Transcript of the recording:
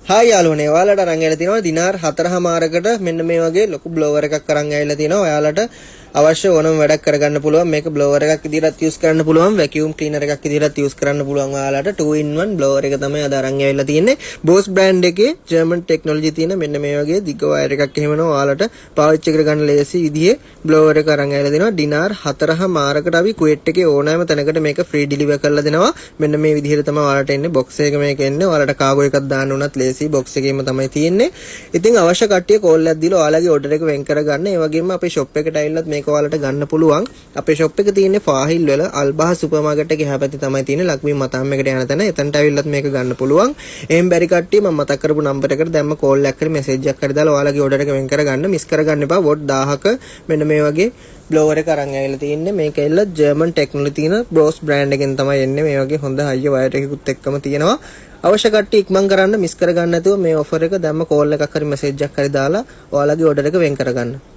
Hi යාළුවනේ ඔයාලට අරන් ඇවිල්ලා තිනවා දිනාර් 4මාරකට මෙන්න මේ වගේ ලොකු බ්ලෝවර් එකක් අරන් ඇවිල්ලා තිනවා ඔයාලට අවශ්‍ය ඕනම වැඩක් කරගන්න පුළුවන් මේක බ්ලෝවර් එකක් විදිහට යූස් කරන්න පුළුවන් වැකියුම් ක්ලීනර් එකක් විදිහට යූස් කරන්න පුළුවන් ඔයාලට 2 in 1 බ්ලෝවර් එක තමයි අද අරන් ඇවිල්ලා තියෙන්නේ බෝස් බ්‍රෑන්ඩ් එකේ ජර්මන් ටෙක්නොලොජි තියෙන මෙන්න මේ වගේ දිග වයර් එකක් එහෙමනවා ඔයාලට පාවිච්චි කරගන්න ලේසි විදිහේ බ්ලෝවර් එක අරන් ඇවිල්ලා තිනවා දිනාර් 4මාරකට අපි කුවේට් එකේ ඕනෑම තැනකට මේක ෆ්‍රී ඩිලිවර් කරලා දෙනවා මෙන්න මේ විදිහට තමයි ඔයාලට එන්නේ බොක්ස් එක මේක එන්නේ ඔයාලට කාගෝ එකක් දාන්න උනත් ලේසි බොක්ස් එකේම තමයි තියෙන්නේ. ඉතින් අවශ්‍ය කට්ටිය කෝල් එකක් දීලා ඔයාලගේ ඕඩර් එක වෙන් කරගන්න. ඒ වගේම අපේ shop එකට ඇවිල්ලත් මේක ඔයාලට ගන්න පුළුවන්. අපේ shop එක තියෙන්නේ ෆාහිල් වල අල්බහ සුපර් මාකට් එකේ එහා තමයි තියෙන්නේ. ලක්බී මතාම් එකට යන තැන. එතනට ඇවිල්ලත් මේක ගන්න පුළුවන්. එහෙන් බැරි කට්ටිය මම මතක් කරපු නම්බර් එකට දැම්ම කෝල් එකක් කරලා මෙසේජ් එකක් හරි දාලා ඔයාලගේ ඕඩර් එක වෙන් කරගන්න. මිස් කරගන්න එපා. වොට් 1000ක මෙන්න මේ වගේ බ්ලෝවර් එක අරන් ඇවිල්ලා තියෙන්නේ. මේක එල්ල ජර්මන් ටෙක්නොලොජි තියෙන බ්‍රෝස් බ්‍රෑන්ඩ් එකෙන් තමයි එන්නේ. මේ වගේ හොඳ හයිය වයර් එකකුත් එක්කම තියෙනවා. අවශ්‍ය කට්ටිය ඉක්මන් කරන්න මිස් කරගන්න නැතුව මේ ඔෆර් එක දැම්ම කෝල් එකක් හරි මෙසේජ් එකක් හරි දාලා ඔයාලගේ ඕඩර් එක වෙන් කරගන්න.